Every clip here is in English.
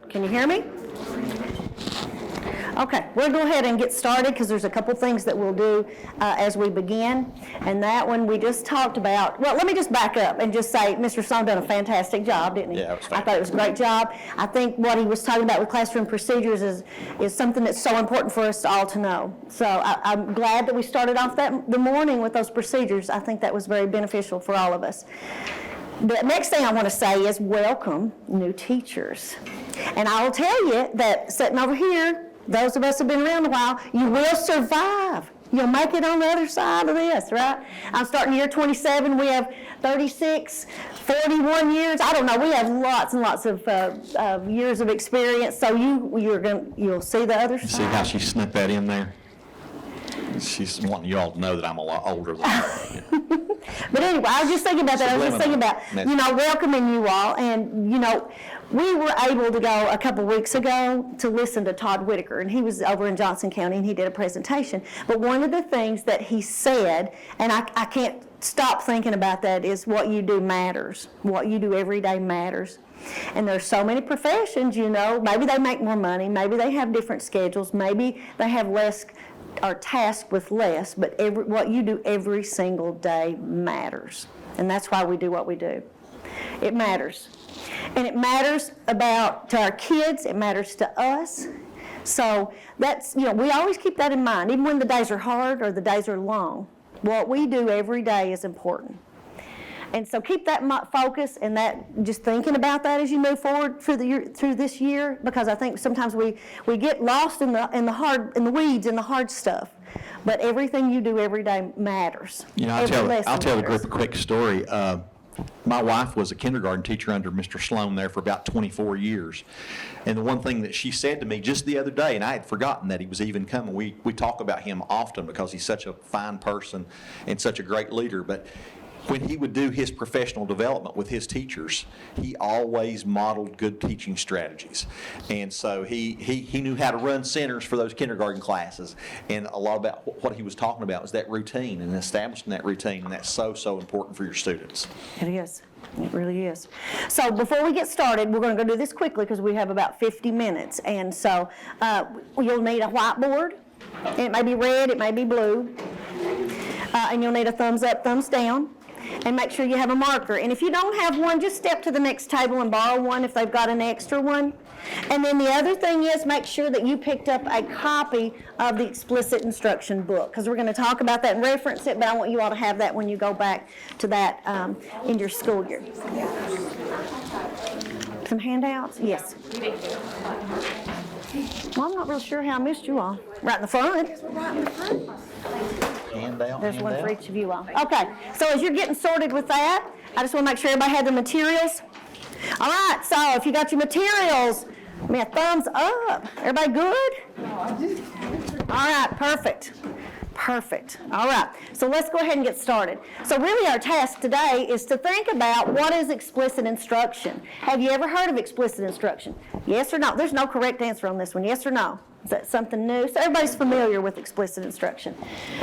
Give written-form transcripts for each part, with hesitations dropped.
Can you hear me? Okay, we'll go ahead and get started because there's a couple things that we'll do as we begin. And that one we just talked about. Well, let me just back up and just say Mr. Song done a fantastic job, didn't he? Yeah, it was I thought it was a great job. I think what he was talking about with classroom procedures is something that's so important for us all to know. So I'm glad that we started off the morning with those procedures. I think that was very beneficial for all of us. The next thing I want to say is welcome new teachers. And I will tell you that sitting over here, those of us who have been around a while, you will survive. You'll make it on the other side of this, right? I'm starting year 27. We have 36, 41 years. I don't know. We have lots and lots of years of experience. So you'll see the other side. See how she snuck that in there? She's wanting you all to know that I'm a lot older than her. But anyway, I was just thinking about that. I was just thinking about, welcoming you all. And, we were able to go a couple weeks ago to listen to Todd Whitaker, and he was over in Johnson County, and he did a presentation. But one of the things that he said, and I can't stop thinking about that, is what you do matters. What you do every day matters. And there's so many professions, maybe they make more money, maybe they have different schedules, maybe they have less, are tasked with less, but what you do every single day matters. And that's why we do what we do. It matters. And it matters to our kids, it matters to us. So that's, we always keep that in mind, even when the days are hard or the days are long. What we do every day is important. And so keep that focus and that, just thinking about that as you move forward through this year, because I think sometimes we get lost in the weeds, in the hard stuff. But everything you do every day matters. I'll tell the group a quick story. My wife was a kindergarten teacher under Mr. Sloan there for about 24 years. And the one thing that she said to me just the other day, and I had forgotten that he was even coming, we talk about him often because he's such a fine person and such a great leader, but when he would do his professional development with his teachers, he always modeled good teaching strategies. And so he knew how to run centers for those kindergarten classes. And a lot about what he was talking about was that routine and establishing that routine. And that's so, so important for your students. It is. It really is. So before we get started, we're going to go do this quickly because we have about 50 minutes. And so you'll need a whiteboard. It may be red, it may be blue. And you'll need a thumbs up, thumbs down. And make sure you have a marker. And if you don't have one, just step to the next table and borrow one if they've got an extra one. And then the other thing is make sure that you picked up a copy of the Explicit instruction book, because we're going to talk about that and reference it, but I want you all to have that when you go back to that in your school year. Some handouts? Yes. Well, I'm not real sure how I missed you all. Right in the front. There's one for each of you all. Okay, so as you're getting sorted with that, I just want to make sure everybody had the materials. All right, so if you got your materials, give me a thumbs up. Everybody good? All right, perfect. Perfect. All right, so let's go ahead and get started. So really our task today is to think about what is explicit instruction. Have you ever heard of explicit instruction? Yes or no? There's no correct answer on this one. Yes or no? Is that something new? So everybody's familiar with explicit instruction.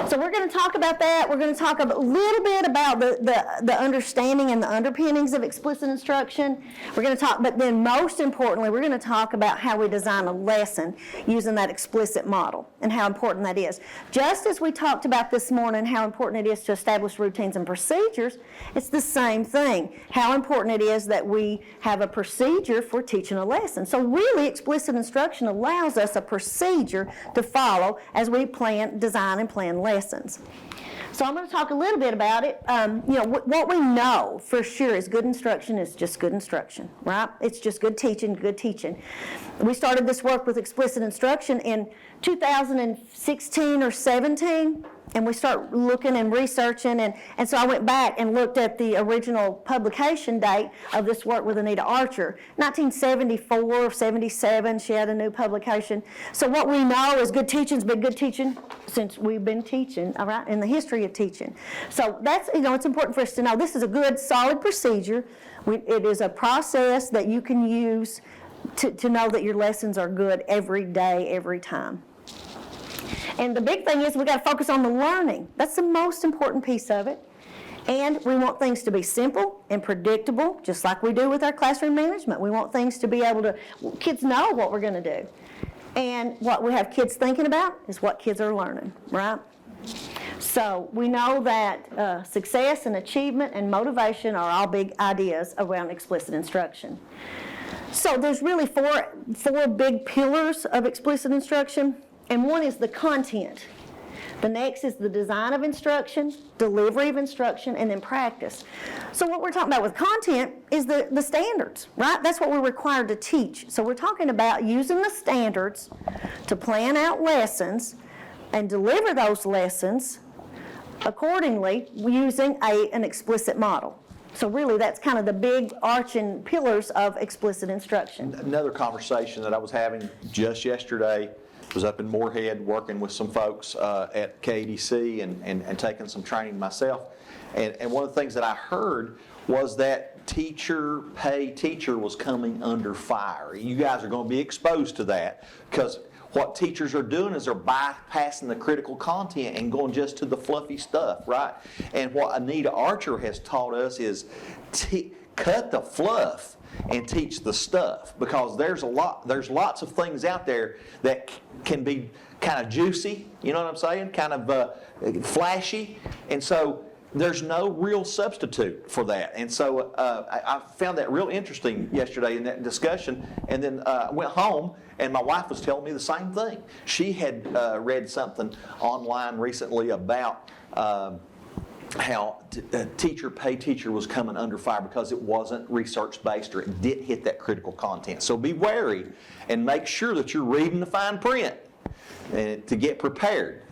So we're going to talk about that. We're going to talk a little bit about the understanding and the underpinnings of explicit instruction. We're going to talk, but then most importantly, we're going to talk about how we design a lesson using that explicit model and how important that is. Just as we talked about this morning, how important it is to establish routines and procedures, it's the same thing. How important it is that we have a procedure for teaching a lesson. So really, explicit instruction allows us a procedure to follow as we design and plan lessons. So I'm going to talk a little bit about it. What we know for sure is good instruction is just good instruction, right? It's just good teaching, good teaching. We started this work with explicit instruction in 2016 or 17. And we start looking and researching, and so I went back and looked at the original publication date of this work with Anita Archer. 1974 or 77, she had a new publication. So what we know is good teaching's been good teaching since we've been teaching, all right, in the history of teaching. So that's, it's important for us to know this is a good, solid procedure. It is a process that you can use to know that your lessons are good every day, every time. And the big thing is we got to focus on the learning. That's the most important piece of it. And we want things to be simple and predictable, just like we do with our classroom management. We want things to be able to, kids know what we're going to do. And what we have kids thinking about is what kids are learning, right? So we know that success and achievement and motivation are all big ideas around explicit instruction. So there's really four big pillars of explicit instruction, and one is the content. The next is the design of instruction, delivery of instruction, and then practice. So what we're talking about with content is the standards, right? That's what we're required to teach. So we're talking about using the standards to plan out lessons and deliver those lessons accordingly using an explicit model. So really that's kind of the big arching pillars of explicit instruction. Another conversation that I was having just yesterday was up in Moorhead working with some folks at KDC and taking some training myself. And one of the things that I heard was that teacher pay teacher was coming under fire. You guys are going to be exposed to that because what teachers are doing is they're bypassing the critical content and going just to the fluffy stuff, right? And what Anita Archer has taught us is cut the fluff and teach the stuff, because there's lots of things out there that can be kind of juicy, you know what I'm saying, kind of flashy, and so there's no real substitute for that. And so I found that real interesting yesterday in that discussion, and then I went home and my wife was telling me the same thing. She had read something online recently about how teacher pay teacher was coming under fire because it wasn't research-based or it didn't hit that critical content. So be wary and make sure that you're reading the fine print to get prepared.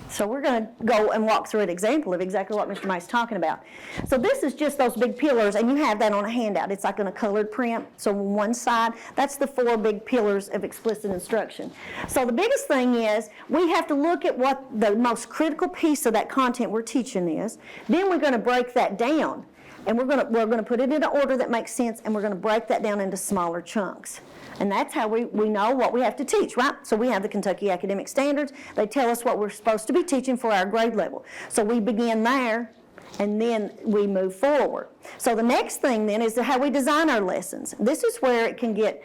So we're going to go and walk through an example of exactly what Mr. Mike's talking about. So this is just those big pillars, and you have that on a handout. It's like on a colored print. So on one side, that's the 4 big pillars of explicit instruction. So the biggest thing is we have to look at what the most critical piece of that content we're teaching is. Then we're going to break that down, and we're going to put it in an order that makes sense, and we're going to break that down into smaller chunks. And that's how we know what we have to teach, right? So we have the Kentucky Academic Standards. They tell us what we're supposed to be teaching for our grade level. So we begin there, and then we move forward. So the next thing then is how we design our lessons. This is where it can get,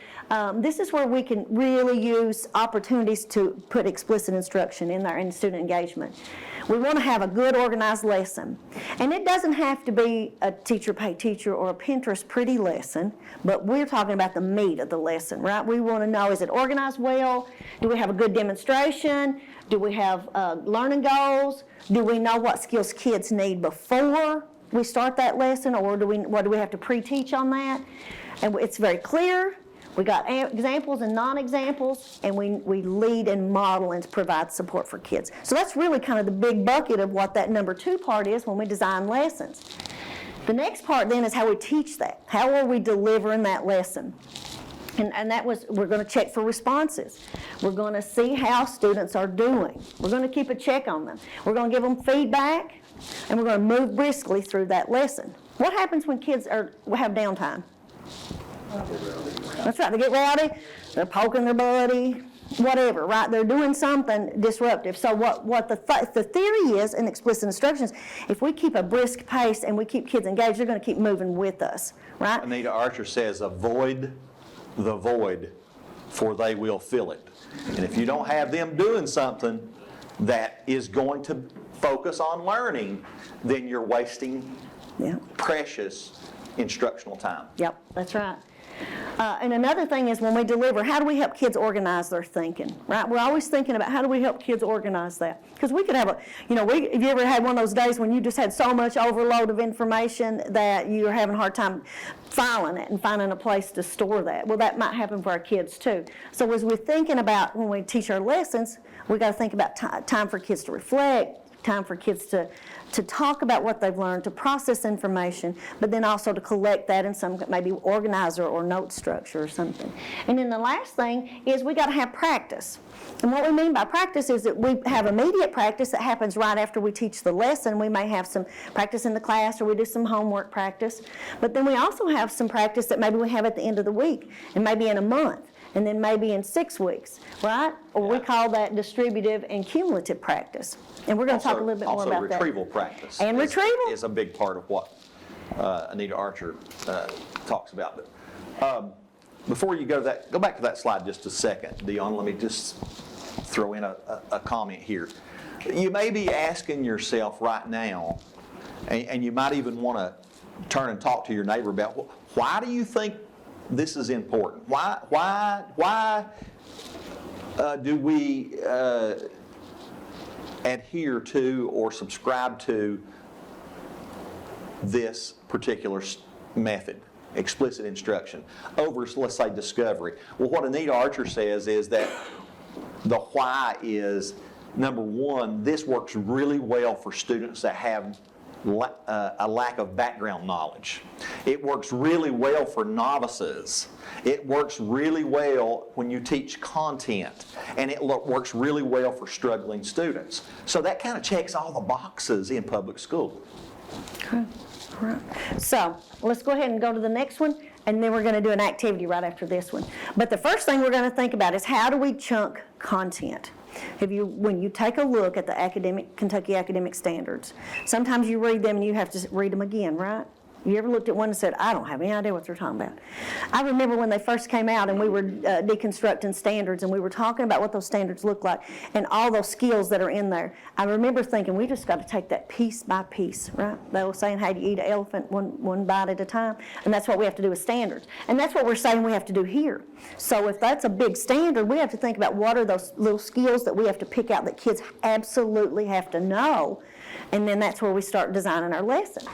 this is where we can really use opportunities to put explicit instruction in there in student engagement. We want to have a good organized lesson. And it doesn't have to be a teacher pay teacher or a Pinterest pretty lesson, but we're talking about the meat of the lesson, right? We want to know, is it organized well? Do we have a good demonstration? Do we have learning goals? Do we know what skills kids need before we start that lesson, or what do we have to pre-teach on that? And it's very clear. We got examples and non-examples, and we lead and model and provide support for kids. So that's really kind of the big bucket of what that number 2 part is when we design lessons. The next part then is how we teach that. How are we delivering that lesson? And that was, we're going to check for responses. We're going to see how students are doing. We're going to keep a check on them. We're going to give them feedback, and we're going to move briskly through that lesson. What happens when kids have downtime? That's right, they get rowdy, they're poking their buddy, whatever, right? They're doing something disruptive. So what the theory is in explicit instructions, if we keep a brisk pace and we keep kids engaged, they're going to keep moving with us, right? Anita Archer says, avoid the void, for they will fill it. And if you don't have them doing something that is going to focus on learning, then you're wasting precious instructional time. Yep, that's right. And another thing is when we deliver, how do we help kids organize their thinking, right? We're always thinking about how do we help kids organize that? Because we could have have you ever had one of those days when you just had so much overload of information that you're having a hard time filing it and finding a place to store that? Well, that might happen for our kids too. So as we're thinking about when we teach our lessons, we got to think about time for kids to reflect, time for kids to talk about what they've learned, to process information, but then also to collect that in some maybe organizer or note structure or something. And then the last thing is we got to have practice. And what we mean by practice is that we have immediate practice that happens right after we teach the lesson. We may have some practice in the class, or we do some homework practice. But then we also have some practice that maybe we have at the end of the week, and maybe in a month, and then maybe in 6 weeks, right? Or we call that distributive and cumulative practice. And we're going to talk a little bit more about that. Also retrieval practice. And retrieval. Is a big part of what Anita Archer talks about. But before you go back to that slide just a second, Dion. Let me just throw in a comment here. You may be asking yourself right now, and you might even want to turn and talk to your neighbor about, why do you think this is important? Why do we adhere to or subscribe to this particular method, explicit instruction, over, let's say, discovery? Well, what Anita Archer says is that the why is, number one, this works really well for students that have a lack of background knowledge. It works really well for novices. It works really well when you teach content, and it works really well for struggling students. So that kind of checks all the boxes in public school. Okay, all right. So let's go ahead and go to the next one, and then we're going to do an activity right after this one. But the first thing we're going to think about is, how do we chunk content? When you take a look at the Kentucky Academic Standards, sometimes you read them and you have to read them again, right? You ever looked at one and said, I don't have any idea what they're talking about? I remember when they first came out and we were deconstructing standards, and we were talking about what those standards look like and all those skills that are in there. I remember thinking, we just got to take that piece by piece, right? They were saying, how do you eat an elephant one bite at a time? And that's what we have to do with standards. And that's what we're saying we have to do here. So if that's a big standard, we have to think about what are those little skills that we have to pick out that kids absolutely have to know. And then that's where we start designing our lesson.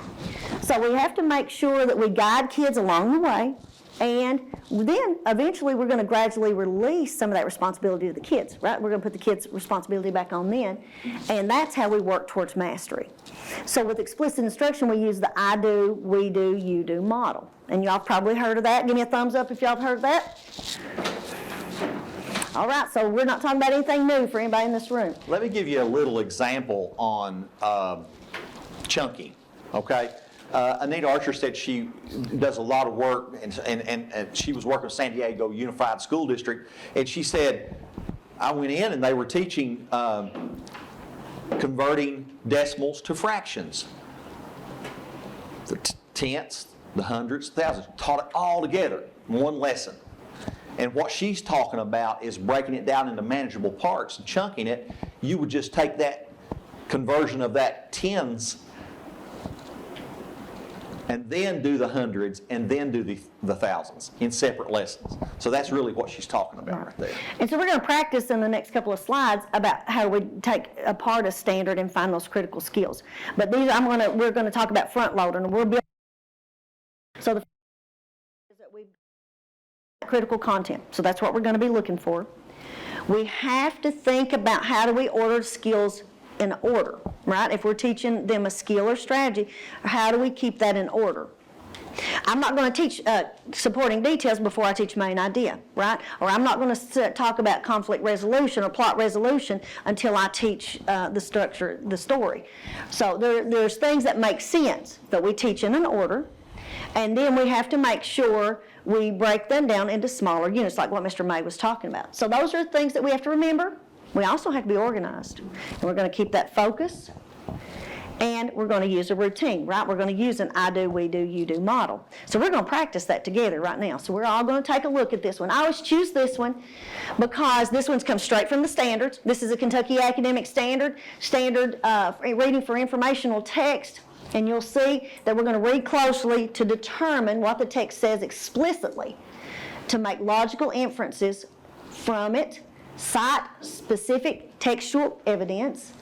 So we have to make sure that we guide kids along the way, and then eventually we're going to gradually release some of that responsibility to the kids, right? We're going to put the kids' responsibility back on them, and that's how we work towards mastery. So with explicit instruction, we use the I do, we do, you do model. And y'all probably heard of that. Give me a thumbs up if y'all have heard of that. All right, so we're not talking about anything new for anybody in this room. Let me give you a little example on chunking, okay? Anita Archer said she does a lot of work, and she was working with San Diego Unified School District, and she said, I went in and they were teaching converting decimals to fractions. The tenths, the hundreds, thousands, taught it all together in one lesson. And what she's talking about is breaking it down into manageable parts and chunking it. You would just take that conversion of that tens and then do the hundreds and then do the thousands in separate lessons. So that's really what she's talking about right there. And so we're going to practice in the next couple of slides about how we take apart a standard and find those critical skills. But these we're going to talk about front loading, and we'll be. So the is that we critical content. So that's what we're going to be looking for. We have to think about, how do we order skills in order, right? If we're teaching them a skill or strategy, how do we keep that in order? I'm not going to teach supporting details before I teach main idea, right? Or I'm not going to talk about conflict resolution or plot resolution until I teach the structure, the story. So there's things that make sense that we teach in an order, and then we have to make sure we break them down into smaller units, like what Mr. May was talking about. So those are things that we have to remember. We also have to be organized, and we're going to keep that focus, and we're going to use a routine, right? We're going to use an I do, we do, you do model. So we're going to practice that together right now. So we're all going to take a look at this one. I always choose this one because this one's come straight from the standards. This is a Kentucky Academic Standard reading for informational text. And you'll see that we're going to read closely to determine what the text says explicitly, to make logical inferences from it, cite specific textual evidence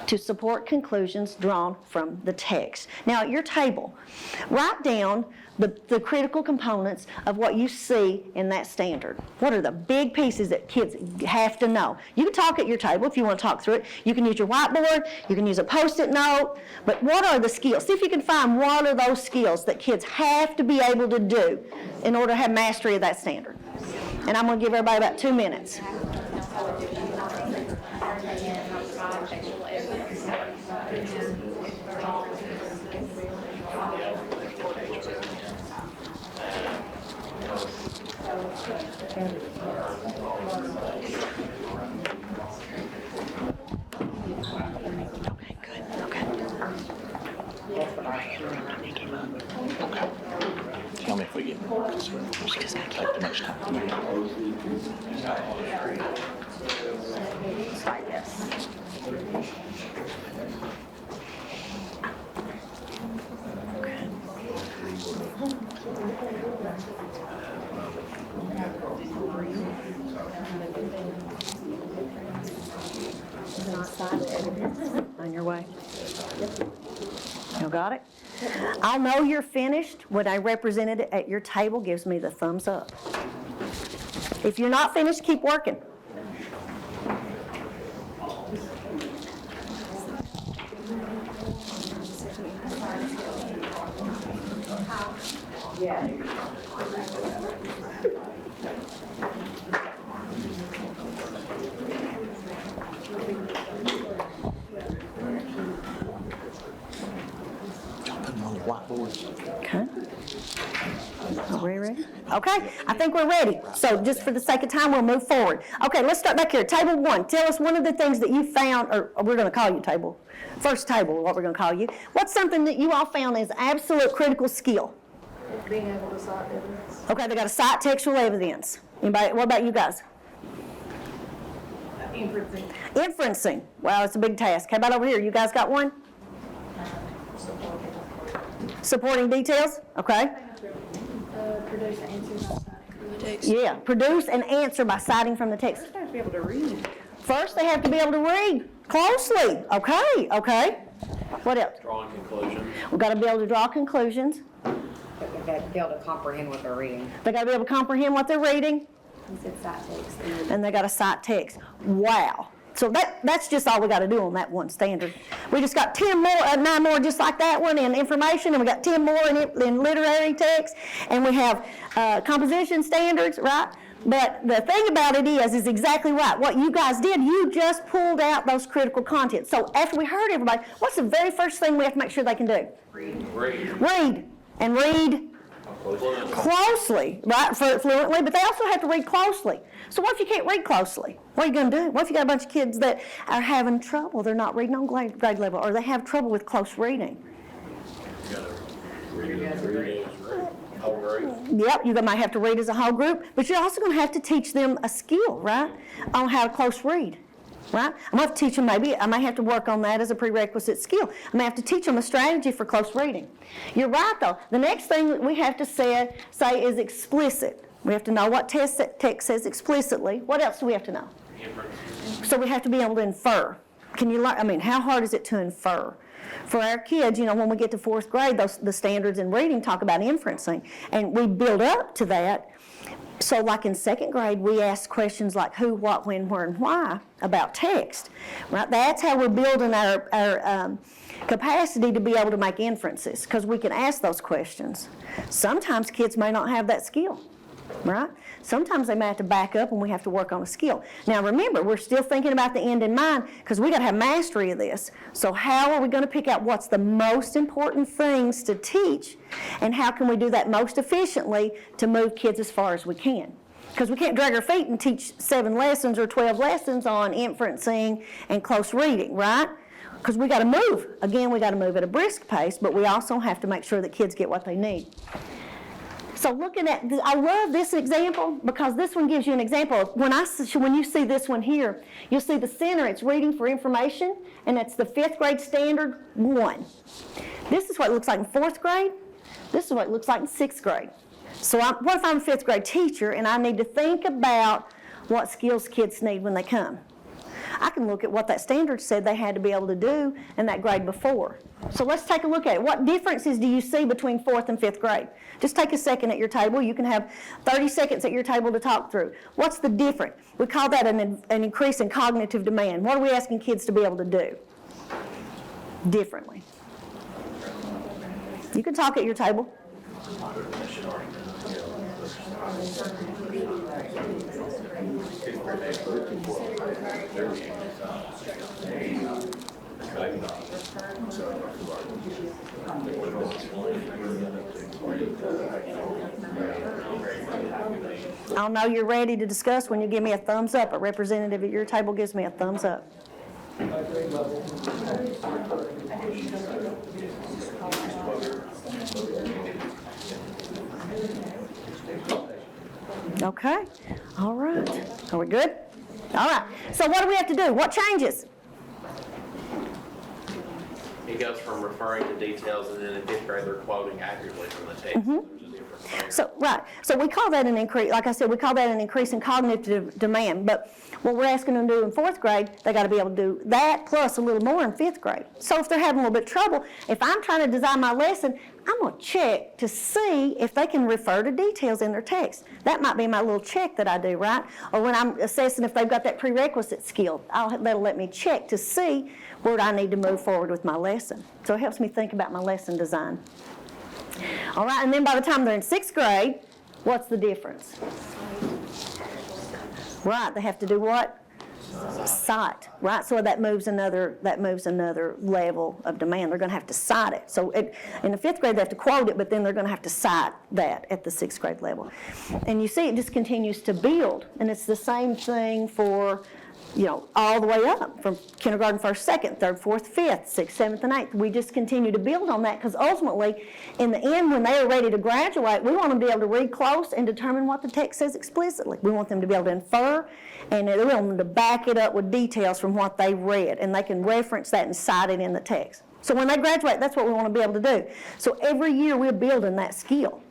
to support conclusions drawn from the text. Now at your table, write down the critical components of what you see in that standard. What are the big pieces that kids have to know? You can talk at your table if you want to talk through it. You can use your whiteboard, you can use a Post-it note, but what are the skills? See if you can find what are those skills that kids have to be able to do in order to have mastery of that standard. And I'm going to give everybody about 2 minutes. Okay, good. Okay. Okay. Tell me if we get more, because we just take too much time to make. Like this. On your way. You got it? I'll know you're finished when I represented it at your table gives me the thumbs up. If you're not finished, keep working. Put them on the whiteboards. Okay. Are we ready? Okay, I think we're ready. So just for the sake of time, we'll move forward. Okay, let's start back here. Table 1. Tell us one of the things that you found, or we're going to call you table. First table, what we're going to call you. What's something that you all found is absolute critical skill? Being able to cite evidence. Okay, they got to cite textual evidence. Anybody? What about you guys? Inferencing. Inferencing. Wow, it's a big task. How about over here? You guys got one? Supporting details? Okay. Produce answers by citing the text. Yeah, produce an answer by citing from the text. First, I have to be able to read. First, they have to be able to read closely. Okay, okay. What else? Drawing conclusions. We've got to be able to draw conclusions. They've got to be able to comprehend what they're reading. They got to be able to comprehend what they're reading, He said cite text. and they got to cite text. Wow. So that's just all we got to do on that one standard. We just got 9 more just like that one in information, and we got 10 more in literary text, and we have composition standards, right? But the thing about it is exactly right. What you guys did, you just pulled out those critical content. So after we heard everybody, what's the very first thing we have to make sure they can do? Read. Read. And read closely, right? Fluently, but they also have to read closely. So what if you can't read closely? What are you going to do? What if you got a bunch of kids that are having trouble? They're not reading on grade level, or they have trouble with close reading. Whole grade. Yep, you might have to read as a whole group, but you're also going to have to teach them a skill, right, on how to close read, right? I'm going to have to teach them, maybe I might have to work on that as a prerequisite skill. I may have to teach them a strategy for close reading. You're right, though. The next thing that we have to say is explicit. We have to know what text says explicitly. What else do we have to know? So we have to be able to infer. Can you learn? I mean, how hard is it to infer? For our kids, when we get to 4th grade, the standards in reading talk about inferencing, and we build up to that. So like in 2nd grade, we ask questions like who, what, when, where, and why about text, right? That's how we're building our capacity to be able to make inferences, because we can ask those questions. Sometimes kids may not have that skill, right? Sometimes they may have to back up and we have to work on a skill. Now remember, we're still thinking about the end in mind, because we got to have mastery of this. So how are we going to pick out what's the most important things to teach, and how can we do that most efficiently to move kids as far as we can? Because we can't drag our feet and teach 7 lessons or 12 lessons on inferencing and close reading, right? Because we got to move. Again, we got to move at a brisk pace, but we also have to make sure that kids get what they need. So looking at, I love this example because this one gives you an example of when you see this one here, you'll see the center, it's reading for information, and that's the 5th grade standard 1. This is what it looks like in 4th grade. This is what it looks like in 6th grade. So what if I'm a 5th grade teacher and I need to think about what skills kids need when they come? I can look at what that standard said they had to be able to do in that grade before. So let's take a look at it. What differences do you see between 4th and 5th grade? Just take a second at your table. You can have 30 seconds at your table to talk through. What's the difference? We call that an increase in cognitive demand. What are we asking kids to be able to do differently? You can talk at your table. I'll know you're ready to discuss when you give me a thumbs up. A representative at your table gives me a thumbs up. Okay, all right. Are we good? All right, so what do we have to do? What changes? It goes from referring to details, and then in fifth grade, they're quoting accurately from the text. There's a difference there. So, right, so we call that an increase, like I said, we call that an increase in cognitive demand, but what we're asking them to do in fourth grade, they gotta be able to do that plus a little more in fifth grade. So if they're having a little bit of trouble, if I'm trying to design my lesson, I'm gonna check to see if they can refer to details in their text. That might be my little check that I do, right? Or when I'm assessing if they've got that prerequisite skill, that'll let me check to see where I need to move forward with my lesson. So it helps me think about my lesson design. All right, and then by the time they're in sixth grade, what's the difference? Right, they have to do what? Cite, right? So that moves another level of demand. They're going to have to cite it. So in the fifth grade, they have to quote it, but then they're going to have to cite that at the sixth grade level. And you see, it just continues to build, and it's the same thing for, all the way up from kindergarten, first, second, third, fourth, fifth, sixth, seventh, and eighth. We just continue to build on that because ultimately, in the end, when they are ready to graduate, we want them to be able to read close and determine what the text says explicitly. We want them to be able to infer, and we want them to back it up with details from what they read, and they can reference that and cite it in the text. So when they graduate, that's what we want to be able to do. So every year we're building that skill.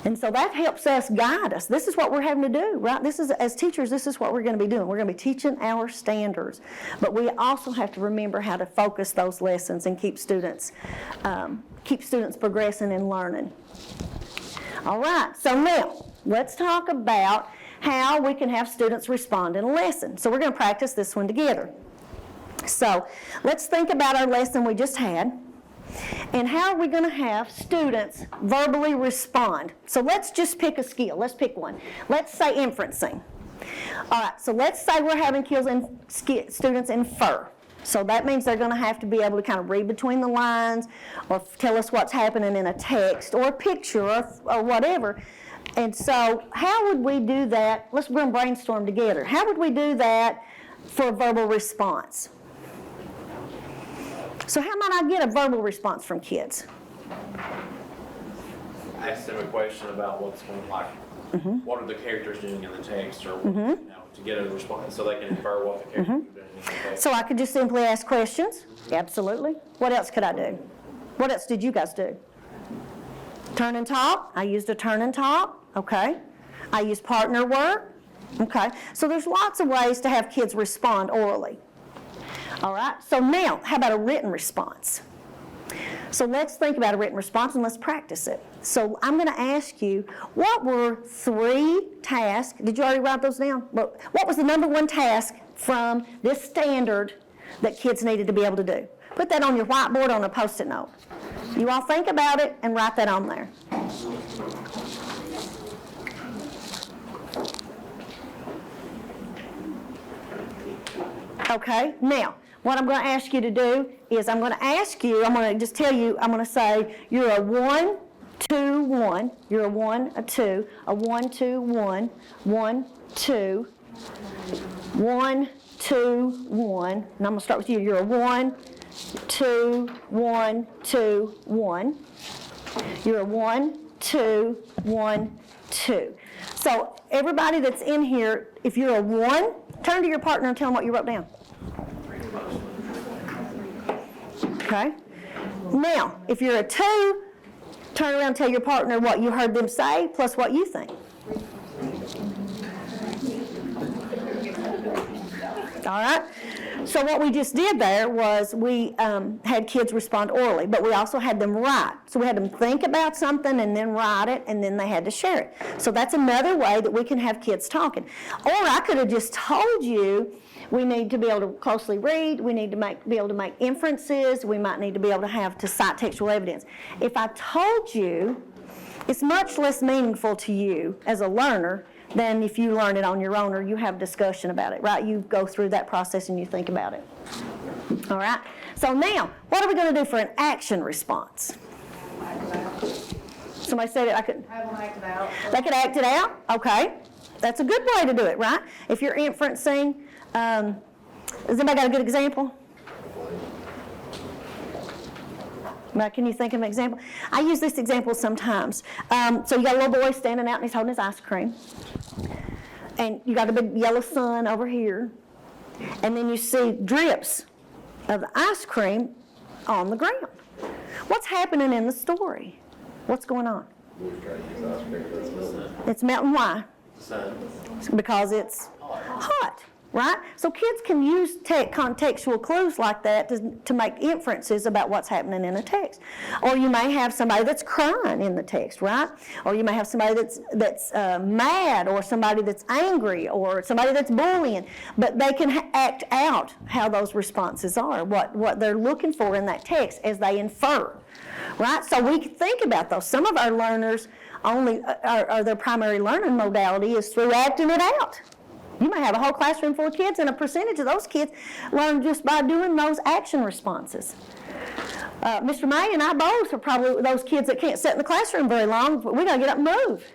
And so that helps us guide us. This is what we're having to do, right? As teachers, this is what we're going to be doing. We're going to be teaching our standards. But we also have to remember how to focus those lessons and keep students progressing and learning. All right, so now let's talk about how we can have students respond in a lesson. So we're going to practice this one together. So let's think about our lesson we just had. And how are we going to have students verbally respond? So let's just pick a skill. Let's pick one. Let's say inferencing. All right, so let's say we're having students infer. So that means they're going to have to be able to kind of read between the lines or tell us what's happening in a text or a picture or whatever. And so how would we do that? We're going to brainstorm together. How would we do that for a verbal response? So how might I get a verbal response from kids? Ask them a question about what's going like, what are the characters doing in the text, or to get a response so they can infer what the characters are doing in the text. So I could just simply ask questions? Absolutely. What else could I do? What else did you guys do? Turn and talk. I used a turn and talk. Okay. I used partner work. Okay. So there's lots of ways to have kids respond orally. All right, so now, how about a written response? So let's think about a written response and let's practice it. So I'm going to ask you, what were 3 tasks? Did you already write those down? What was the number 1 task from this standard that kids needed to be able to do? Put that on your whiteboard on a Post-it note. You all think about it and write that on there. Okay, now, what I'm going to ask you to do is I'm going to just tell you, I'm going to say you're a 1, 2, 1, you're a 1, a 2, a 1, 2, 1, 1, 2, 1, 2, 1, and I'm going to start with you. You're a 1, 2, 1, 2, 1. You're a 1, 2, 1, 2. So everybody that's in here, if you're a 1, turn to your partner and tell them what you wrote down. Okay? Now, if you're a 2, turn around and tell your partner what you heard them say plus what you think. All right? So what we just did there was we had kids respond orally, but we also had them write. So we had them think about something and then write it, and then they had to share it. So that's another way that we can have kids talking. Or I could have just told you we need to be able to closely read, we need to be able to make inferences, we might need to be able to cite textual evidence. If I told you, it's much less meaningful to you as a learner than if you learn it on your own or you have discussion about it, right? You go through that process and you think about it. All right? So now, what are we going to do for an action response? Somebody said it, I couldn't. Have them act it out. They could act it out? Okay. That's a good way to do it, right? If you're inferencing, has anybody got a good example? Right, can you think of an example? I use this example sometimes. So you got a little boy standing out and he's holding his ice cream. And you got a big yellow sun over here. And then you see drips of the ice cream on the ground. What's happening in the story? What's going on? It's melting. Why? Because it's hot, right? So kids can use contextual clues like that to make inferences about what's happening in a text. Or you may have somebody that's crying in the text, right? Or you may have somebody that's mad, or somebody that's angry, or somebody that's bullying. But they can act out how those responses are, what they're looking for in that text as they infer, right? So we can think about those. Some of our learners only, their primary learning modality is through acting it out. You may have a whole classroom full of kids, and a percentage of those kids learn just by doing those action responses. Mr. May and I both are probably those kids that can't sit in the classroom very long, but we got to get up and move.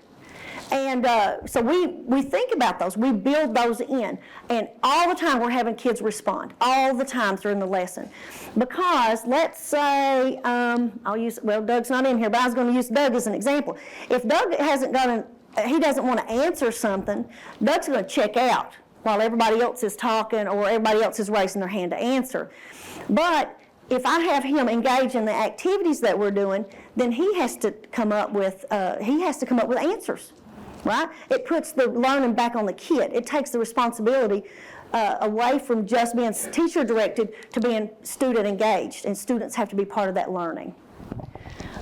And so we think about those. We build those in. And all the time we're having kids respond, all the time during the lesson. Because let's say, Doug's not in here, but I was going to use Doug as an example. If Doug he doesn't want to answer something, Doug's going to check out while everybody else is talking or everybody else is raising their hand to answer. But if I have him engage in the activities that we're doing, then he has to come up with answers, right? It puts the learning back on the kid. It takes the responsibility away from just being teacher directed to being student engaged, and students have to be part of that learning.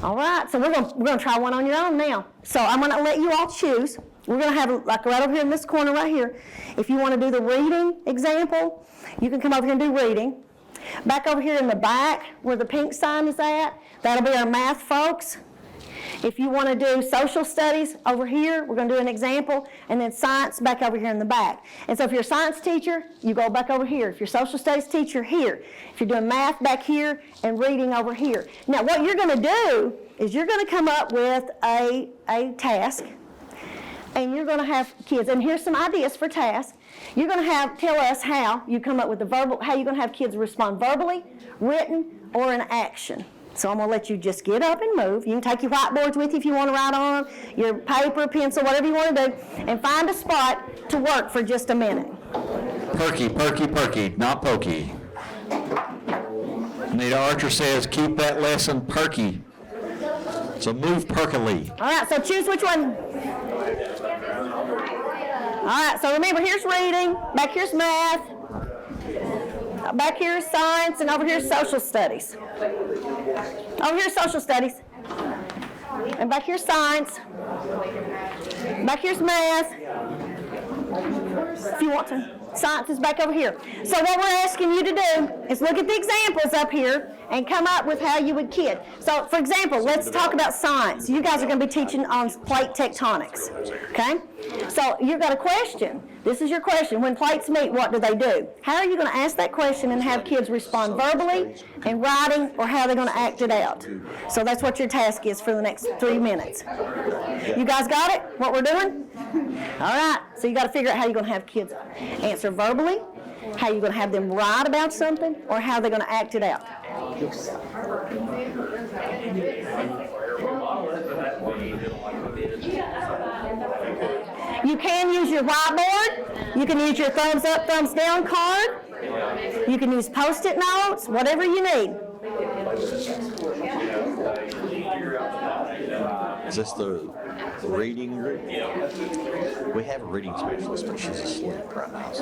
All right, so we're going to try one on your own now. So I'm going to let you all choose. We're going to have, like right over here in this corner right here, if you want to do the reading example, you can come over here and do reading. Back over here in the back where the pink sign is at, that'll be our math folks. If you want to do social studies over here, we're going to do an example, and then science back over here in the back. And so if you're a science teacher, you go back over here. If you're a social studies teacher, here. If you're doing math, back here, and reading over here. Now what you're going to do is you're going to come up with a task, and you're going to have kids, and here's some ideas for tasks. You're going to tell us how you come up with how you're going to have kids respond verbally, written, or in action. So I'm going to let you just get up and move. You can take your whiteboards with you if you want to write on them, your paper, pencil, whatever you want to do, and find a spot to work for just a minute. Perky, perky, perky, not pokey. Nita Archer says, keep that lesson perky. So move perkily. All right, so choose which one. All right, so remember, here's reading, back here's math, back here's science, and over here's social studies. Over here's social studies. And back here's science. Back here's math. If you want to. Science is back over here. So what we're asking you to do is look at the examples up here and come up with how you would kid. So, for example, let's talk about science. You guys are going to be teaching on plate tectonics, okay? So you've got a question. This is your question. When plates meet, what do they do? How are you going to ask that question and have kids respond verbally, in writing, or how they're going to act it out? So that's what your task is for the next 3 minutes. You guys got it, what we're doing? All right, so you got to figure out how you're going to have kids answer verbally, how you're going to have them write about something, or how they're going to act it out. You can use your whiteboard. You can use your thumbs up, thumbs down card. You can use Post-it notes, whatever you need. Is this the reading group? We have a reading specialist, but she's asleep right now.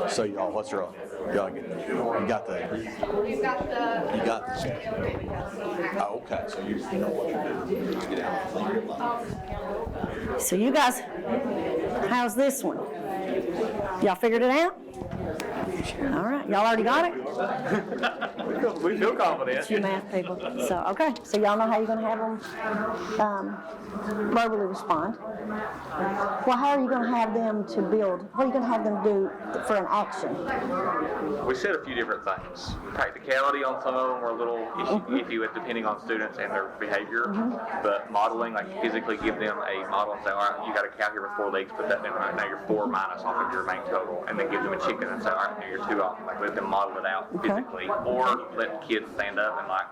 So y'all, what's wrong? Y'all get, you got the. Oh, okay. So you know what you're doing. You get out. So you guys, how's this one? Y'all figured it out? All right, y'all already got it? We feel confident. It's you math people. So, okay, so y'all know how you're going to have them verbally respond. Well, how are you going to have them to build? What are you going to have them do for an action? We said a few different things. Practicality on some of them were a little iffy depending on students and their behavior. But modeling, like physically give them a model and say, all right, you got a cow here with 4 legs, put that in right now, you're 4 minus off of your main total. And then give them a chicken and say, all right, activity or two often, like let them model it out Okay. physically, or let the kids stand up and like,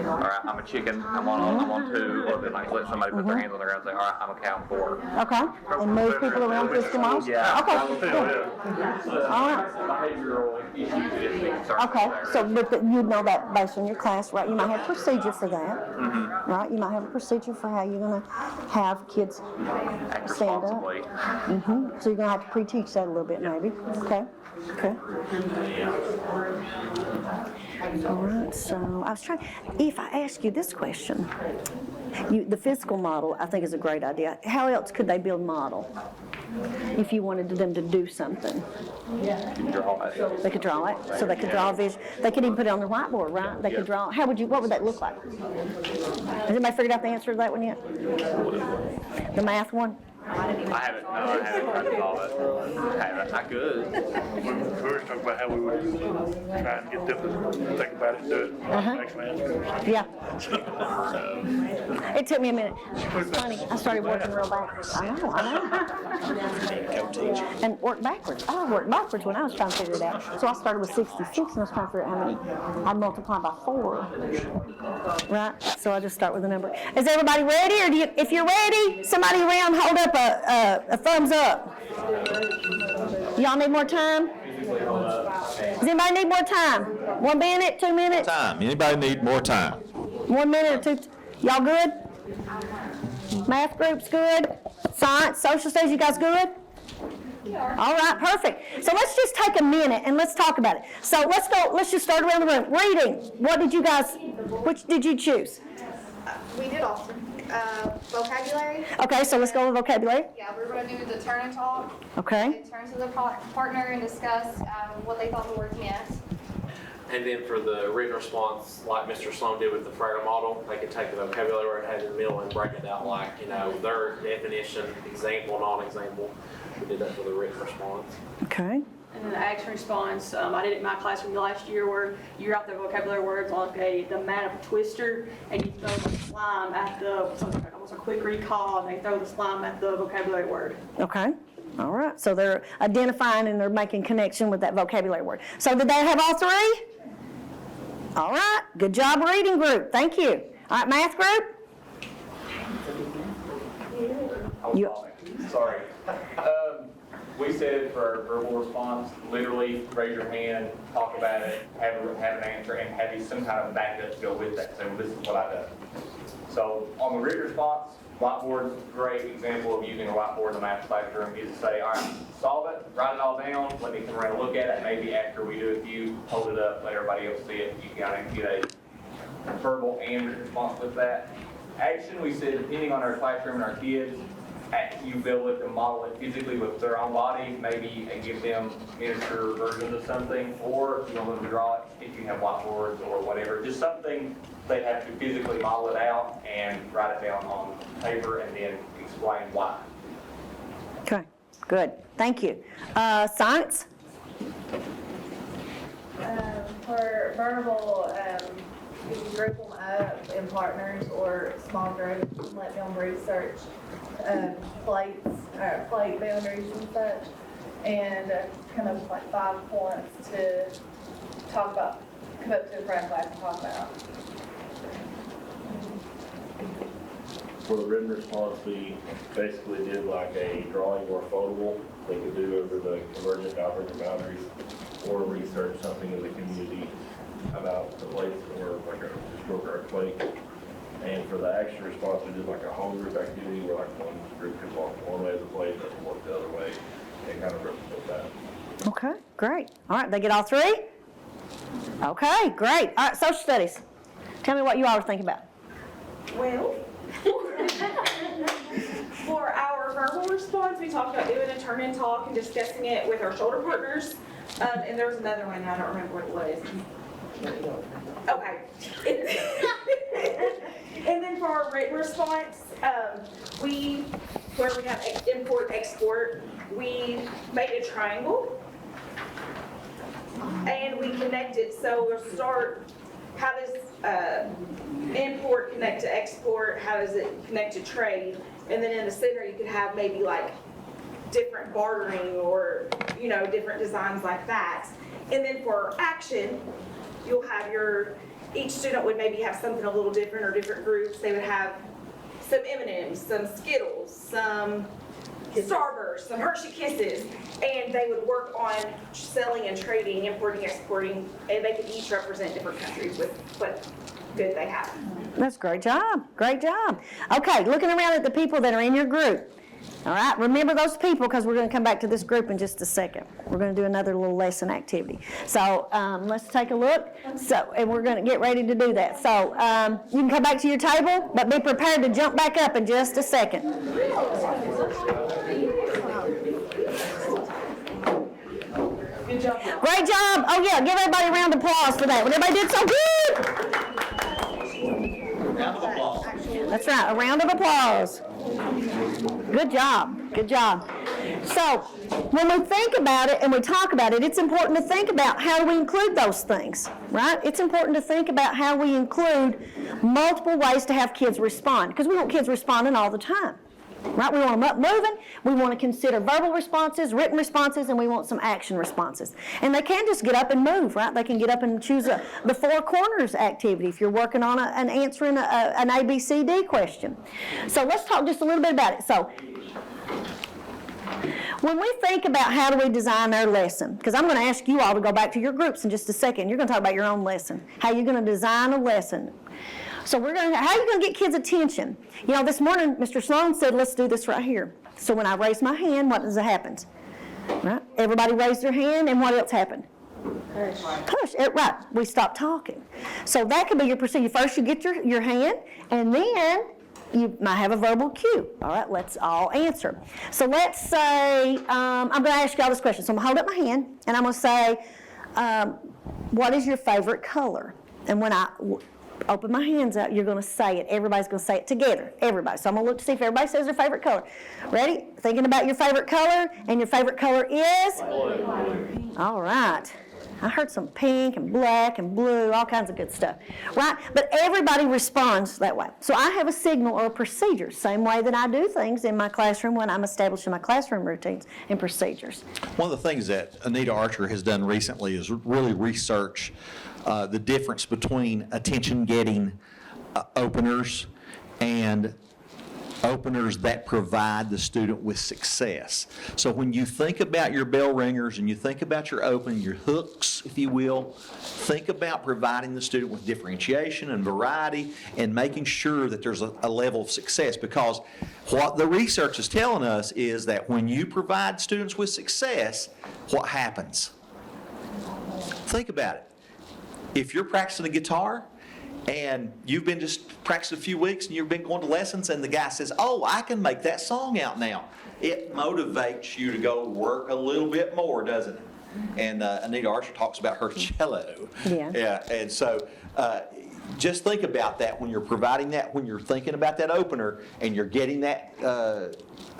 all right, I'm a chicken, I'm on 2, or then like let somebody put their hands on their ground and say, all right, I'm a cow 4. Okay, and move people around physical models? Yeah. Okay, cool. All right. Behavioral issues that we can start Okay, there. so but you know that based on your class, right? You might have a procedure for that, right? You might have a procedure for how you're gonna have kids Act stand up. responsibly. So you're gonna have to pre-teach that a little bit, maybe. Okay. Okay. All right. So I was trying. If I ask you this question, the physical model, I think, is a great idea. How else could they build model? If you wanted them to do something, Draw it. they could draw it. So they could draw a vision. They could even put it on their whiteboard, right? They could draw. What would that look like? Has anybody figured out the answer to that one yet? The math one? I haven't tried to solve it. I could. We were talking about how we would try and get them to think about it and do it. Actually answer. Yeah. It took me a minute. It's funny. I started working real backwards. I know. And work backwards. I worked backwards when I was trying to figure it out. So I started with 66 and I was trying to figure out how many I multiply by 4. Right? So I just start with a number. Is everybody ready? Or if you're ready, somebody around hold up a thumbs up. Y'all need more time? Does anybody need more time? 1 minute, 2 minutes? Time. Anybody need more time? 1 minute or 2. Y'all good? Math group's good? Science, social studies, you guys good? All right, perfect. So let's just take a minute and let's talk about it. So let's just start around the room. Reading, which did you choose? We did Austin. Vocabulary. Okay, so let's go with vocabulary. Yeah, we're going to do the turn and talk. Okay. In terms of the partner and discuss what they thought the words meant. And then for the written response, like Mr. Sloan did with the Fraggle model, they could take the vocabulary where it had in the middle and break it out like, their definition, example, non-example. We did that for the written response. Okay. And then the action response, I did it in my classroom last year where you write the vocabulary words like the mat of a twister, and you throw the slime at almost a quick recall, and they throw the slime at the vocabulary word. Okay. All right. So they're identifying and they're making connection with that vocabulary word. So did they have all 3? All right. Good job, reading group. Thank you. All right, math group? Sorry. We said for our verbal response, literally raise your hand, talk about it, have an answer, and have you some kind of backup to go with that. So this is what I done. So on the written response, whiteboard's a great example of using a whiteboard in the math classroom. Is to say, all right, solve it, write it all down, let me come around and look at it. Maybe after we do it, you hold it up, let everybody else see it. You gotta get a verbal and written response with that. Action, we said, depending on our classroom and our kids, you be able to model it physically with their own body, maybe and give them miniature versions of something, or if you want them to draw it, if you have whiteboards or whatever, just something they have to physically model it out and write it down on paper and then explain why. Okay. Good. Thank you. Science? For verbal, you can group them up in partners or small groups and let them research plate boundaries and such, and come up with like 5 points to talk about, come up to the front class and talk about. For the written response, we basically did like a drawing or foldable they could do over the convergent divergent boundaries, or research something in the community about the plates or like a historical plate. And for the action response, we did like a home group activity where like one group could walk one way of the plate, and walk the other way, and kind of represent that. Okay, great. All right, they get all 3? Okay, great. All right, social studies. Tell me what you all are thinking about. Well, for our verbal response, we talked about doing a turn and talk and discussing it with our shoulder partners. And there was another one, I don't remember what it was. Okay. And then for our written response, where we have import, export, we made a triangle and we connected. So we'll start, how does import connect to export? How does it connect to trade? And then in the center, you could have maybe like different bartering or you know, different designs like that. And then for action, you'll have each student would maybe have something a little different, or different groups. They would have some M&Ms, some Skittles, some Starburst, some Hershey Kisses, and they would work on selling and trading, importing, exporting, and they could each represent different countries with what good they have. That's a great job. Great job. Okay, looking around at the people that are in your group. All right, remember those people, because we're going to come back to this group in just a second. We're going to do another little lesson activity. So let's take a look. And we're going to get ready to do that. So you can come back to your table, but be prepared to jump back up in just a second. Good job. Great job. Oh yeah, give everybody a round of applause for that. When everybody did so good. Round of applause. That's right, a round of applause. Good job, good job. So when we think about it and we talk about it, it's important to think about how do we include those things, right? It's important to think about how we include multiple ways to have kids respond, because we want kids responding all the time. Right? We want them up moving, we want to consider verbal responses, written responses, and we want some action responses. And they can just get up and move, right? They can get up and choose the four corners activity if you're working on an answering an ABCD question. So let's talk just a little bit about it. So when we think about how do we design our lesson, because I'm going to ask you all to go back to your groups in just a second. You're going to talk about your own lesson, how you're going to design a lesson. So how are you going to get kids' attention? You know, this morning, Mr. Sloan said, let's do this right here. So when I raise my hand, what does happen? Right? Everybody raised their hand, and what else happened? Push. Right. We stop talking. So that could be your procedure. First, you get your hand, and then you might have a verbal cue. All right, let's all answer. So let's say, I'm going to ask you all this question. So I'm going to hold up my hand, and I'm going to say, what is your favorite color? And when I open my hands up, you're going to say it. Everybody's going to say it together. Everybody. So I'm going to look to see if everybody says their favorite color. Ready? Thinking about your favorite color, and your favorite color is? Blue. All right. I heard some pink and black and blue, all kinds of good stuff, right? But everybody responds that way. So I have a signal or a procedure, same way that I do things in my classroom when I'm establishing my classroom routines and procedures. One of the things that Anita Archer has done recently is really research the difference between attention-getting openers and openers that provide the student with success. So when you think about your bell ringers and you think about your opening, your hooks, if you will, think about providing the student with differentiation and variety and making sure that there's a level of success, because what the research is telling us is that when you provide students with success, what happens? Think about it. If you're practicing the guitar and you've been just practicing a few weeks and you've been going to lessons and the guy says, oh, I can make that song out now, it motivates you to go work a little bit more, doesn't it? And Anita Archer talks about her cello. Yeah. And so just think about that when you're providing that, when you're thinking about that opener and you're getting that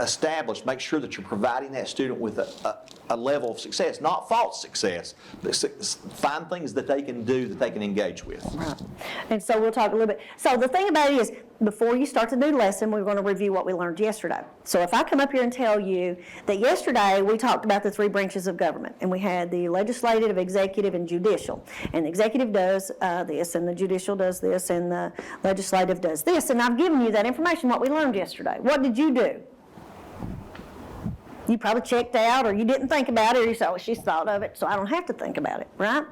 established. Make sure that you're providing that student with a level of success, not false success, but find things that they can do that they can engage with. Right. And so we'll talk a little bit. So the thing about it is, before you start the new lesson, we're going to review what we learned yesterday. So if I come up here and tell you that yesterday we talked about the three branches of government, and we had the legislative, executive, and judicial. And the executive does this, and the judicial does this, and the legislative does this. And I've given you that information, what we learned yesterday. What did you do? You probably checked out, or you didn't think about it, or you said, oh, she's thought of it, so I don't have to think about it, right?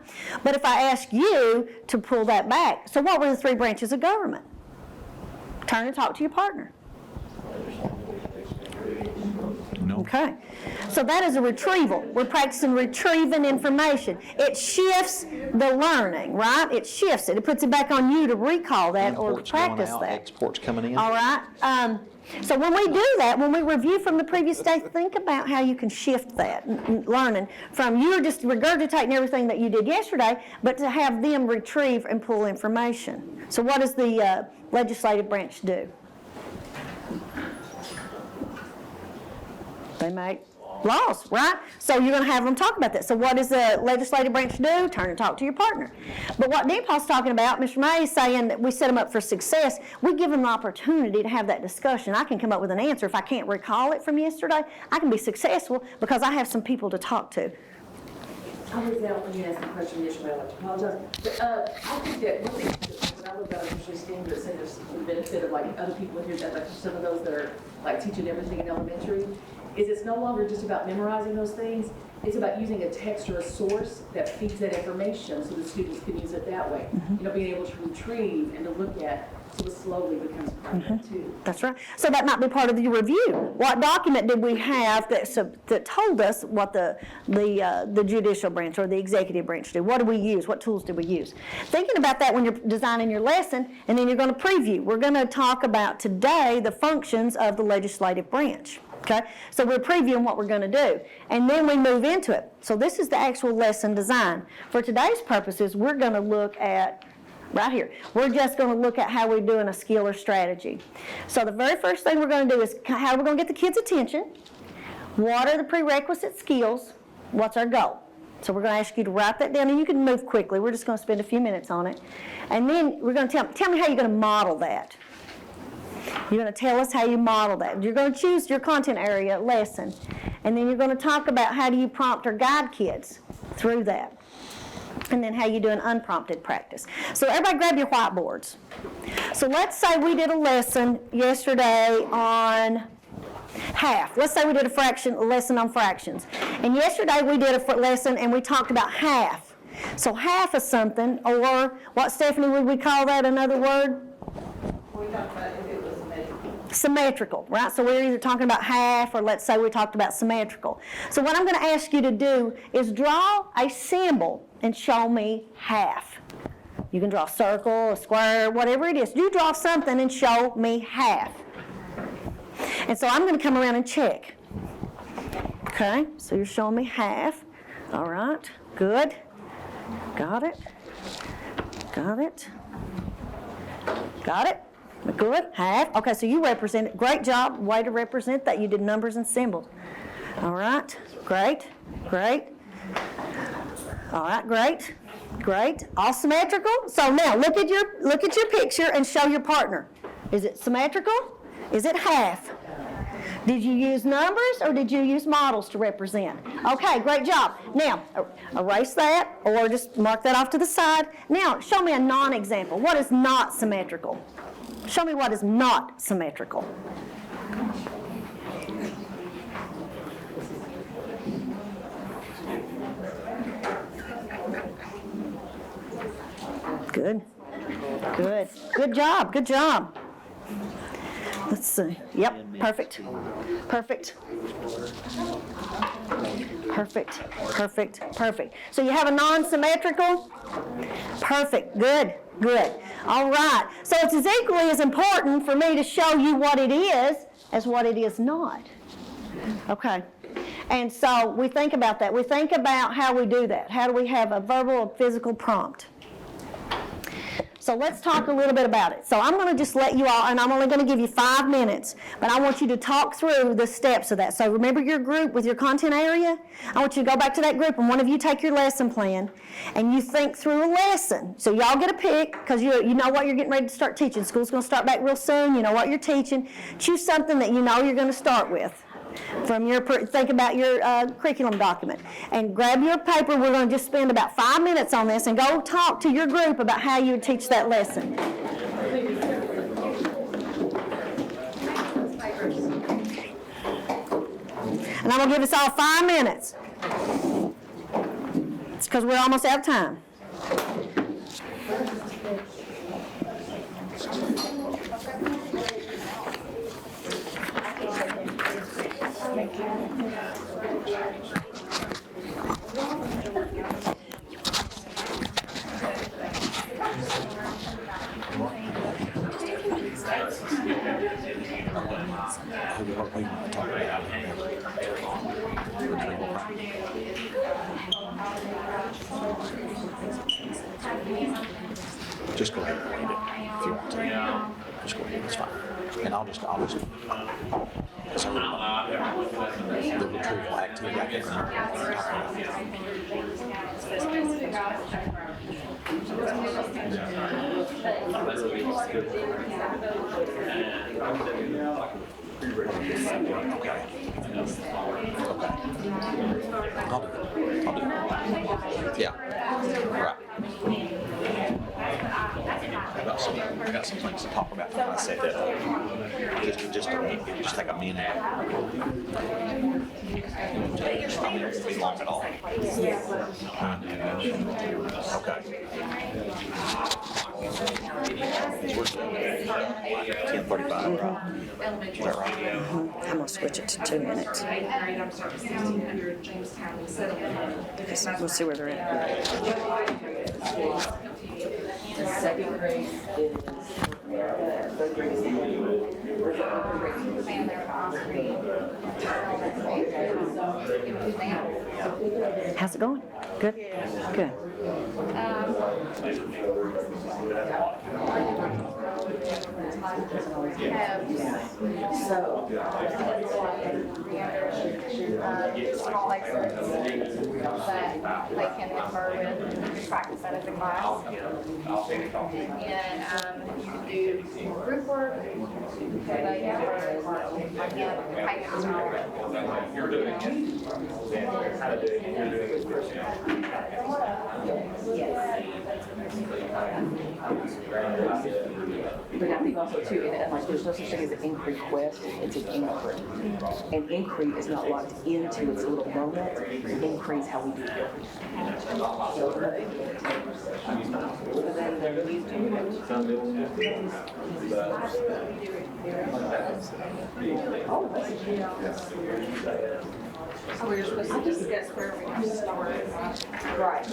But if I ask you to pull that back, so what were the three branches of government? Turn and talk to your partner. No. Okay. So that is a retrieval. We're practicing retrieving information. It shifts the learning, right? It shifts it. It puts it back on you to recall that or to Imports going practice out, that. Exports coming in. All right. So when we do that, when we review from the previous day, think about how you can shift that learning from you just regurgitating everything that you did yesterday, but to have them retrieve and pull information. So what does the legislative branch do? They make Laws, right? So you're gonna have them talk about that. So what does the legislative branch do? Turn and talk to your partner. But what Nepal's talking about, Mr. May is saying that we set them up for success. We give them the opportunity to have that discussion. I can come up with an answer. If I can't recall it from yesterday, I can be successful because I have some people to talk to. I was out when you asked the question initially, I'd like to apologize. But I think that one thing, when I look at elementary school, that say there's the benefit of like other people here that like some of those that are like teaching everything in elementary, is it's no longer just about memorizing those things. It's about using a text or a source that feeds that information so the students can use it that way. You know, being able to retrieve and to look at, so it slowly becomes part of that too. That's right. So that might be part of the review. What document did we have that told us what the judicial branch or the executive branch did? What did we use? What tools did we use? Thinking about that when you're designing your lesson, and then you're going to preview. We're going to talk about today the functions of the legislative branch. Okay, so we're previewing what we're going to do, and then we move into it. So this is the actual lesson design. For today's purposes, we're going to look at right here. We're just going to look at how we're doing a skill or strategy. So the very first thing we're going to do is how we're going to get the kids' attention. What are the prerequisite skills? What's our goal? So we're going to ask you to write that down, and you can move quickly. We're just going to spend a few minutes on it. And then we're going to tell me how you're going to model that. You're going to tell us how you model that. You're going to choose your content area lesson, and then you're going to talk about how do you prompt or guide kids through that, and then how you do an unprompted practice. So everybody grab your whiteboards. So let's say we did a lesson yesterday on half. Let's say we did a lesson on fractions. And yesterday we did a lesson and we talked about half. So half of something, or what, Stephanie, would we call that another word? We talked about if it was Symmetrical, right? So we're either talking about half, or let's say we talked about symmetrical. So what I'm going to ask you to do is draw a symbol and show me half. You can draw a circle, a square, whatever it is. You draw something and show me half. And so I'm going to come around and check. Okay, so you're showing me half. All right, good. Got it. Got it. Got it. Good, half. Okay, so you represent it. Great job, way to represent that. You did numbers and symbols. All right, great, great. All right, great, great. All symmetrical. So now look at your picture and show your partner. Is it symmetrical? Is it half? Did you use numbers or did you use models to represent? Okay, great job. Now, erase that or just mark that off to the side. Now, show me a non-example. What is not symmetrical? Show me what is not symmetrical. Good. Good. Good job. Good job. Let's see. Yep, perfect. Perfect. Perfect. Perfect. Perfect. So you have a non-symmetrical? Perfect. Good. Good. All right. So it's as equally as important for me to show you what it is as what it is not. Okay. And so we think about that. We think about how we do that. How do we have a verbal or physical prompt? So let's talk a little bit about it. So I'm going to just let you all, and I'm only going to give you 5 minutes, but I want you to talk through the steps of that. So remember your group with your content area? I want you to go back to that group, and one of you take your lesson plan, and you think through a lesson. So y'all get a pick, because you know what you're getting ready to start teaching. School's going to start back real soon. You know what you're teaching. Choose something that you know you're going to start with. Think about your curriculum document and grab your paper. We're going to just spend about 5 minutes on this and go talk to your group about how you would teach that lesson. And I'm going to give us all 5 minutes. It's because we're almost out of time. Just go ahead and read it if you want to. Just go ahead, it's fine. And I'll just so trivial activity. I can't I'll do it. Yeah. Right. I got some things to talk about when I set that up. Just take a minute. I mean, it won't be long at all. Okay. 10:45, right? Is that right? I'm gonna switch it to 2 minutes. We'll see where they're at. The second grade is, third grade is How's it going? Good? Good. Small excerpts that they can refer with, practice that as a class. And you can do group work, they have but I think also too, and like there's no such thing as an inquiry request, it's an inquiry. And inquiry is not locked into its little moment, inquiry is how we do it. So we're supposed to discuss where we have to start. Right.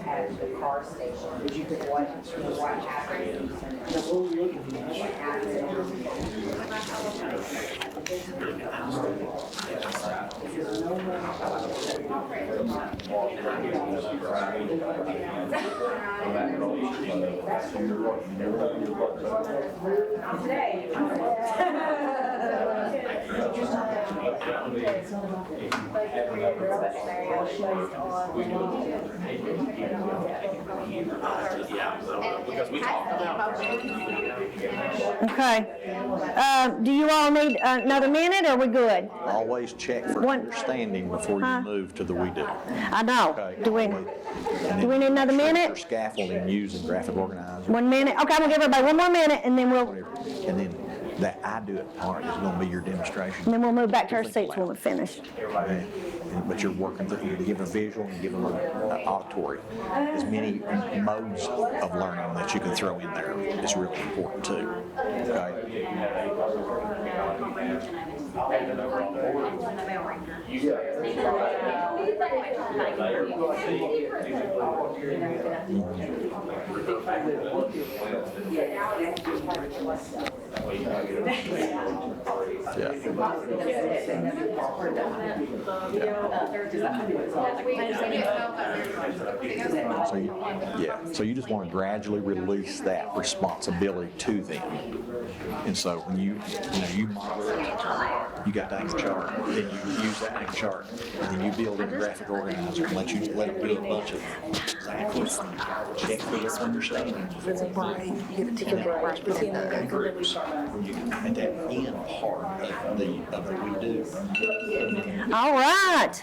At the car station, did you pick what happened? Okay. Do you all need another minute, or are we good? Always check for One- understanding before you move to the we do. I know. Okay. Do we need another Check minute? for scaffolding using graphic organizer. 1 minute? Okay, I'm gonna give everybody 1 more minute, and then we'll And then that I do it part is gonna be your demonstration. move back to our seats when we're finished. Okay. But you're working through, you give a visual and give them an auditory. As many modes of learning that you can throw in there is really important too. Okay? So you just want to gradually release that responsibility to them. And so when you model it, you got the anchor chart, then you use that anchor chart, and then you build in a graphic organizer and let them do a bunch of examples. Check for their understanding. At that end part of the we do. All right.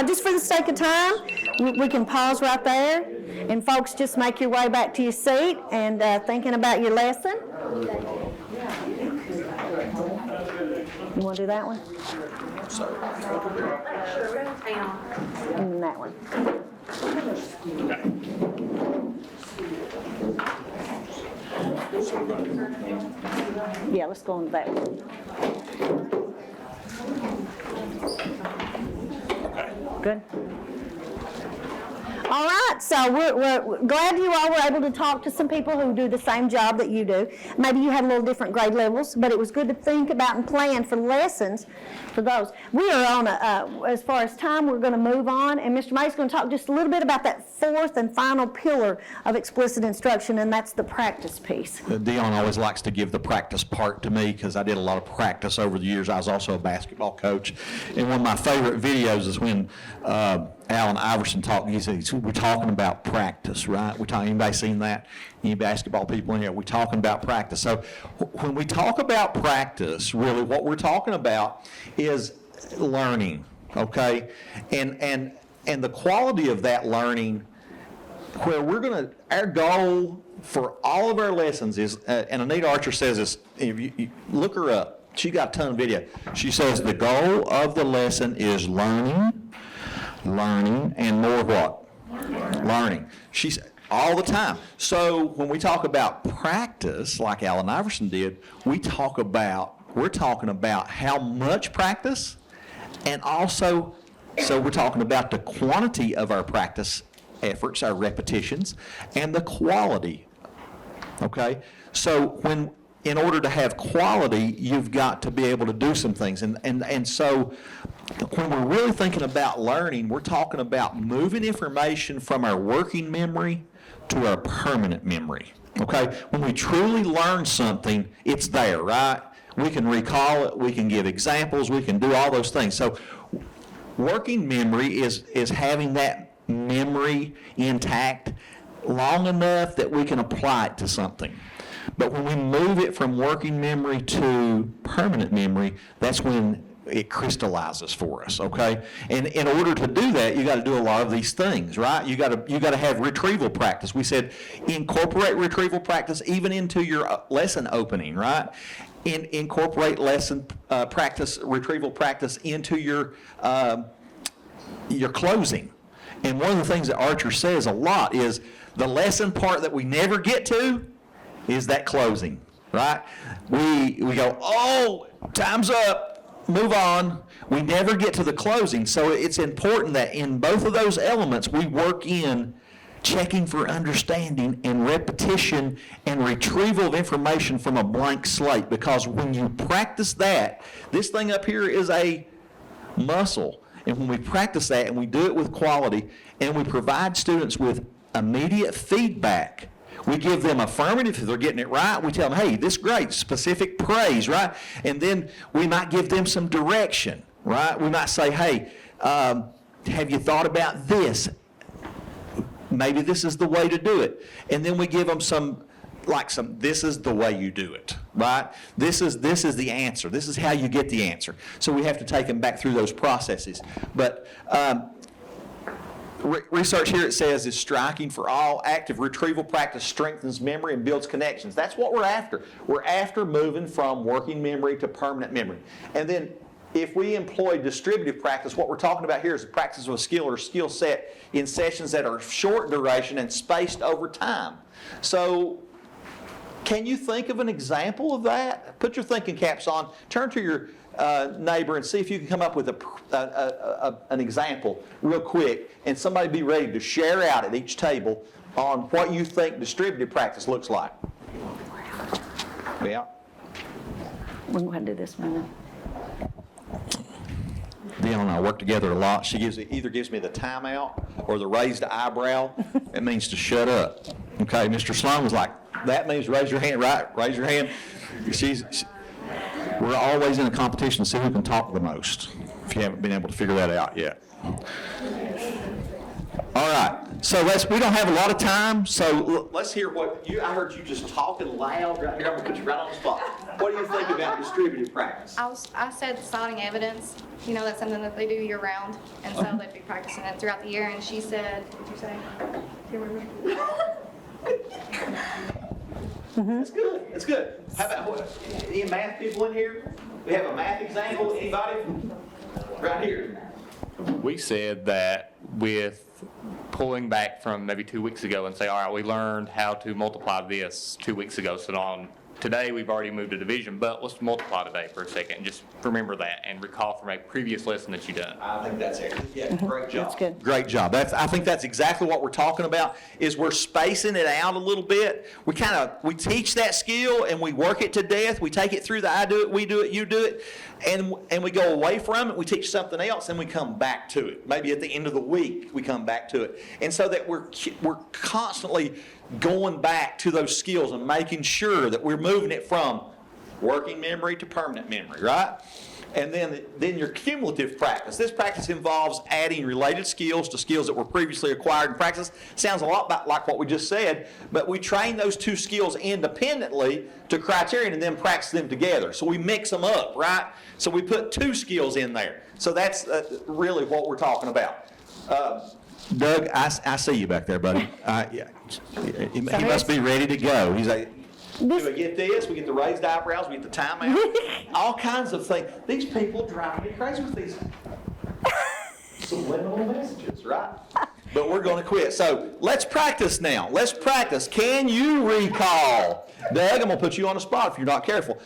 Just for the sake of time, we can pause right there. And folks, just make your way back to your seat and thinking about your lesson. You want to do that one? And that one. Yeah, let's go on to that one. Good. All right, so we're glad you all were able to talk to some people who do the same job that you do. Maybe you had a little different grade levels, but it was good to think about and plan for lessons for those. We are on as far as time, we're going to move on, and Mr. May's going to talk just a little bit about that fourth and final pillar of explicit instruction, and that's the practice piece. Dion always likes to give the practice part to me because I did a lot of practice over the years. I was also a basketball coach, and one of my favorite videos is when Allen Iverson talked. He said, "We're talking about practice, right? Anybody seen that? Any basketball people in here? We're talking about practice." So when we talk about practice, really what we're talking about is learning, okay? And the quality of that learning, where our goal for all of our lessons is, and Anita Archer says this, if you look her up, she got a ton of video. She says the goal of the lesson is learning, and more what? Learning. She's all the time. So when we talk about practice, like Allen Iverson did, we're talking about how much practice, and also, so we're talking about the quantity of our practice efforts, our repetitions, and the quality. Okay? So in order to have quality, you've got to be able to do some things. And so when we're really thinking about learning, we're talking about moving information from our working memory to our permanent memory. Okay? When we truly learn something, it's there, right? We can recall it, we can give examples, we can do all those things. So working memory is having that memory intact long enough that we can apply it to something. But when we move it from working memory to permanent memory, that's when it crystallizes for us, okay? And in order to do that, you got to do a lot of these things, right? You got to have retrieval practice. We said incorporate retrieval practice even into your lesson opening, right? Incorporate lesson retrieval practice into your closing. And one of the things that Archer says a lot is the lesson part that we never get to is that closing, right? We go, oh, time's up, move on. We never get to the closing. So it's important that in both of those elements we work in checking for understanding and repetition and retrieval of information from a blank slate, because when you practice that, this thing up here is a muscle. And when we practice that and we do it with quality and we provide students with immediate feedback, we give them affirmative if they're getting it right. We tell them, hey, this is great, specific praise, right? And then we might give them some direction, right? We might say, hey, have you thought about this? Maybe this is the way to do it. And then we give them this is the way you do it, right? This is the answer. This is how you get the answer. So we have to take them back through those processes. But research here, it says, is striking for all. Active retrieval practice strengthens memory and builds connections. That's what we're after. We're after moving from working memory to permanent memory. And then if we employ distributive practice, what we're talking about here is the practice of a skill or skill set in sessions that are short duration and spaced over time. So can you think of an example of that? Put your thinking caps on. Turn to your neighbor and see if you can come up with an example real quick, and somebody be ready to share out at each table on what you think distributive practice looks like. Yeah. We're going to do this one. Dion and I work together a lot. She either gives me the timeout or the raised eyebrow. It means to shut up. Okay, Mr. Sloan was like, that means raise your hand, right? Raise your hand. We're always in a competition to see who can talk the most, if you haven't been able to figure that out yet. All right, so we don't have a lot of time, so let's hear I heard you just talking loud right here. I'm gonna put you right on the spot. What do you think about distributive practice? I said citing evidence, that's something that they do year round, and so they'd be practicing it throughout the year, and she said, what did you say? Do you remember? That's good, that's good. How about, any math people in here? We have a math example, anybody? Right here. We said that with pulling back from maybe 2 weeks ago and say, all right, we learned how to multiply this 2 weeks ago, so on Today, we've already moved to division, but let's multiply today for a second, and just remember that and recall from a previous lesson that you've done. I think that's it. Yeah, great job. That's good. Great job. I think that's exactly what we're talking about, is we're spacing it out a little bit. We teach that skill and we work it to death. We take it through the I do it, we do it, you do it, and we go away from it. We teach something else and we come back to it. Maybe at the end of the week, we come back to it. And so that we're constantly going back to those skills and making sure that we're moving it from working memory to permanent memory, right? And then your cumulative practice. This practice involves adding related skills to skills that were previously acquired in practice. Sounds a lot like what we just said, but we train those two skills independently to criterion and then practice them together. So we mix them up, right? So we put two skills in there. So that's really what we're talking about. Doug, I see you back there, buddy. Yeah. He must be ready to go. He's like, do we get this? We get the raised eyebrows, we get the timeout, all kinds of things. These people drive me crazy with these subliminal messages, right? But we're going to quit. So let's practice now. Let's practice. Can you recall? Doug, I'm going to put you on the spot if you're not careful.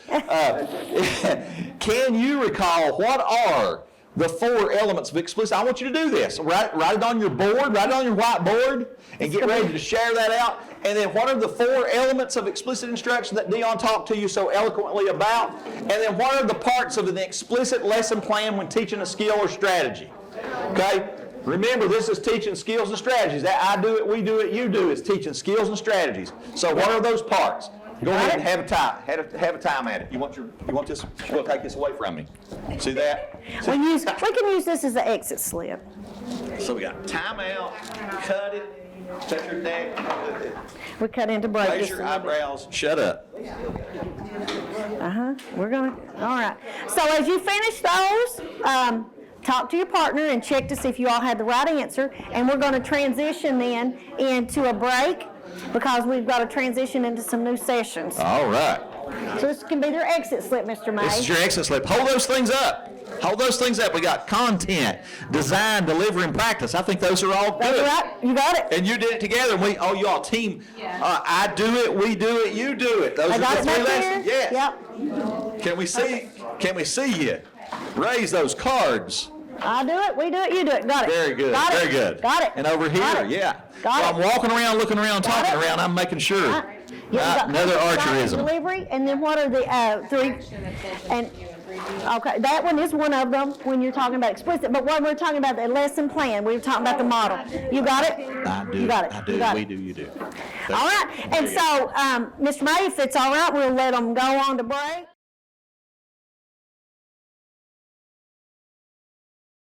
Can you recall what are the 4 elements of explicit? I want you to do this. Write it on your board, write it on your whiteboard, and get ready to share that out. And then what are the 4 elements of explicit instruction that Dion talked to you so eloquently about? And then what are the parts of an explicit lesson plan when teaching a skill or strategy? Okay? Remember, this is teaching skills and strategies. That I do it, we do it, you do it. It's teaching skills and strategies. So what are those parts? Go ahead and have a time. Have a time at it. You want this? You're going to take this away from me. See that? We can use this as an exit slip. So we got timeout, cut it, touch your neck, We cut into break. raise your eyebrows, shut up. We're gonna. All right. So as you finish those, talk to your partner and check to see if you all had the right answer. And we're going to transition then into a break, because we've got to transition into some new sessions. All right. So this can be their exit slip, Mr. May. This is your exit slip. Hold those things up. Hold those things up. We got content, design, delivery, and practice. I think those are all good. That's right. You got it. And you did it together. You all team. I do it, we do it, you do it. Those I are got the it 3 back lessons. here. Yes. Yep. Can we see you? Raise those cards. I do it, we do it, you do it. Got it. Very good. Got it. Very good. Got it. And over here, Got it. yeah. Got so it. I'm walking around, looking around, talking around. I'm making sure. Another archerism. Delivery, and then what are the 3? And okay, that one is one of them when you're talking about explicit. But when we're talking about the lesson plan, we were talking about the model. You got it? I do. You got it. I do. You got We it. do. You do. All right. And so, Mr. May, if it's all right, we'll let them go on to break.